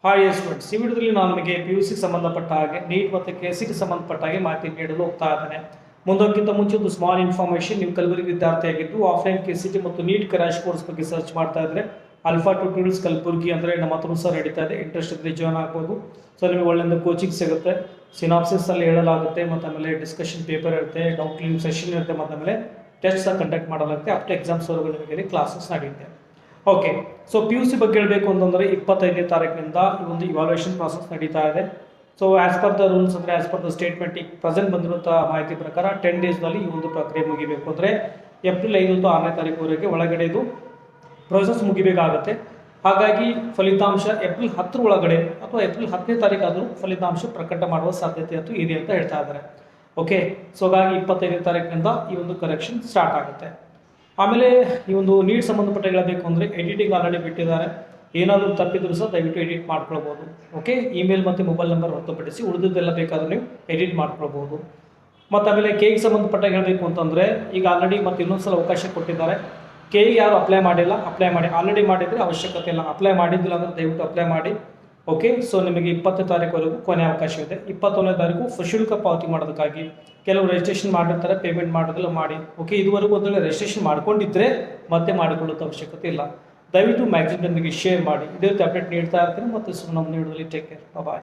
Hi students, ಈ ವಿಡಿಯೋದಲ್ಲಿ ನಾನು ನಿಮಗೆ PUC ಸಂಬಂಧಪಟ್ಟ ಹಾಗೆ ನೀಟ್ ಮತ್ತು KCET ಸಂಬಂಧಪಟ್ಟ ಹಾಗೆ ಮಾಹಿತಿ ನೀಡಲು ಹೋಗ್ತಾ ಇದ್ದೇನೆ. ಮುಂದಕ್ಕಿಂತ ಮುಂಚೆ ಒಂದು ಸ್ಮಾಲ್ ಇನ್ಫಾರ್ಮೇಷನ್. ನೀವು ಕಲಬುರಗಿ ವಿದ್ಯಾರ್ಥಿಯಾಗಿದ್ದು ಆಫ್ಲೈನ್ KCET ಮತ್ತು ನೀಟ್ ಕ್ರ್ಯಾಶ್ ಕೋರ್ಸ್ ಬಗ್ಗೆ ಸರ್ಚ್ ಮಾಡ್ತಾ ಇದ್ರೆ ಅಲ್ಫಾ ಟ್ಯೂಟೋರಿಯಲ್ಸ್ ಕಲಬುರಗಿ ಅಂದರೆ ನಮ್ಮ ಹತ್ರ ಸಹ ನಡೀತಾ ಇದೆ. ಇಂಟ್ರೆಸ್ಟ್ ಇದ್ದರೆ ಜಾಯ್ನ್ ಆಗ್ಬೋದು. ಸೊ ನಿಮಗೆ ಒಳ್ಳೆಯ ಕೋಚಿಂಗ್ ಸಿಗುತ್ತೆ. ಸಿನಾಪ್ಸಿಸ್ ಅಲ್ಲಿ ಹೇಳಲಾಗುತ್ತೆ, ಮತ್ತು ಆಮೇಲೆ ಡಿಸ್ಕಷನ್ ಪೇಪರ್ ಇರುತ್ತೆ, ಡೌಟ್ ಕ್ಲಿಯರಿಂಗ್ ಸೆಷನ್ ಇರುತ್ತೆ, ಮತ್ತು ಆಮೇಲೆ ಟೆಸ್ಟ್ ಸಹ ಕಂಡಕ್ಟ್ ಮಾಡಲಾಗುತ್ತೆ. ಅಪ್ ಟು ಎಕ್ಸಾಮ್ಸ್ವರೆಗೂ ನಿಮಗೆ ಕ್ಲಾಸಸ್ ನಡೆಯುತ್ತೆ. ಓಕೆ, ಸೊ PUC ಬಗ್ಗೆ ಹೇಳಬೇಕು ಅಂತಂದರೆ 25ನೇ ತಾರೀಕಿನಿಂದ ಈ ಒಂದು ಇವಾಲ್ಯೂಯೇಷನ್ ಪ್ರಾಸೆಸ್ ನಡೀತಾ ಇದೆ. So as per the rules ಅಂದರೆ ಆ್ಯಸ್ ಪರ್ ದ ಸ್ಟೇಟ್ಮೆಂಟ್ ಈಗ ಪ್ರೆಸೆಂಟ್ ಬಂದಿರುವಂಥ ಮಾಹಿತಿ ಪ್ರಕಾರ 10 ಡೇಸ್ನಲ್ಲಿ ಈ ಒಂದು ಪ್ರಕ್ರಿಯೆ ಮುಗಿಬೇಕು. ಅಂದರೆ ಏಪ್ರಿಲ್ 5 ಮತ್ತು 6ನೇ ತಾರೀಕುವರೆಗೆ ಒಳಗಡೆ ಇದು ಪ್ರೊಸೆಸ್ ಮುಗಿಬೇಕಾಗುತ್ತೆ. ಹಾಗಾಗಿ ಫಲಿತಾಂಶ ಏಪ್ರಿಲ್ 10 ಒಳಗಡೆ ಅಥವಾ ಏಪ್ರಿಲ್ 10ನೇ ತಾರೀಕಾದರೂ ಫಲಿತಾಂಶ ಪ್ರಕಟ ಮಾಡುವ ಸಾಧ್ಯತೆ ಅಂತೂ ಇದೆ ಅಂತ ಹೇಳ್ತಾ ಇದ್ದಾರೆ. ಓಕೆ, ಸೊ ಹಾಗಾಗಿ 25ನೇ ತಾರೀಕಿನಿಂದ ಈ ಒಂದು ಕರೆಕ್ಷನ್ ಸ್ಟಾರ್ಟ್ ಆಗುತ್ತೆ. ಆಮೇಲೆ ಈ ಒಂದು ನೀಟ್ ಸಂಬಂಧಪಟ್ಟ ಹೇಳಬೇಕು ಅಂದರೆ ಎಡಿಟಿಂಗ್ ಆಲ್ರೆಡಿ ಬಿಟ್ಟಿದ್ದಾರೆ. ಏನಾದರೂ ತಪ್ಪಿದ್ರು ಸಹ ದಯವಿಟ್ಟು ಎಡಿಟ್ ಮಾಡ್ಕೊಳ್ಬೋದು. ಓಕೆ, ಇಮೇಲ್ ಮತ್ತು ಮೊಬೈಲ್ ನಂಬರ್ ಹೊರತುಪಡಿಸಿ ಉಳಿದಿದ್ದೆಲ್ಲ ಬೇಕಾದರೂ ನೀವು ಎಡಿಟ್ ಮಾಡ್ಕೊಳ್ಬೋದು. ಮತ್ತು ಆಮೇಲೆ ಕೆಗೆ ಸಂಬಂಧಪಟ್ಟ ಹೇಳಬೇಕು ಅಂತಂದರೆ ಈಗ ಆಲ್ರೆಡಿ ಮತ್ತೆ ಇನ್ನೊಂದು ಸಲ ಅವಕಾಶ ಕೊಟ್ಟಿದ್ದಾರೆ. ಕೆಗೆ ಯಾರು ಅಪ್ಲೈ ಮಾಡಿಲ್ಲ ಅಪ್ಲೈ ಮಾಡಿ, ಆಲ್ರೆಡಿ ಮಾಡಿದರೆ ಅವಶ್ಯಕತೆ ಇಲ್ಲ. ಅಪ್ಲೈ ಮಾಡಿದ್ದಿಲ್ಲ ಅಂದರೆ ದಯವಿಟ್ಟು ಅಪ್ಲೈ ಮಾಡಿ. ಓಕೆ, ಸೊ ನಿಮಗೆ 20ನೇ ತಾರೀಕುವರೆಗೂ ಕೊನೆ ಅವಕಾಶವಿದೆ. 21ನೇ ತಾರೀಕು ಶುಲ್ಕ ಪಾವತಿ ಮಾಡೋದಕ್ಕಾಗಿ ಕೆಲವು ರಿಜಿಸ್ಟ್ರೇಷನ್ ಮಾಡಿರ್ತಾರೆ, ಪೇಮೆಂಟ್ ಮಾಡೋದೆಲ್ಲ ಮಾಡಿ. ಓಕೆ, ಇದುವರೆಗೂ ಒಂದೊಳ್ಳೆ ರಿಜಿಸ್ಟ್ರೇಷನ್ ಮಾಡ್ಕೊಂಡಿದ್ದರೆ ಮತ್ತೆ ಮಾಡಿಕೊಳ್ಳುವಂಥ ಅವಶ್ಯಕತೆ ಇಲ್ಲ. ದಯವಿಟ್ಟು ಮ್ಯಾಕ್ಸಿಮಮ್ ನಿಮಗೆ ಶೇರ್ ಮಾಡಿ. ಇದೇ ರೀತಿ ಅಪ್ಡೇಟ್ ನೀಡ್ತಾ ಇರ್ತೀನಿ. ಮತ್ತು ನಮ್ಮ ವಿಡಿಯೋದಲ್ಲಿ ಟೇಕ್ ಕೇರ್, ಬಾಯ್.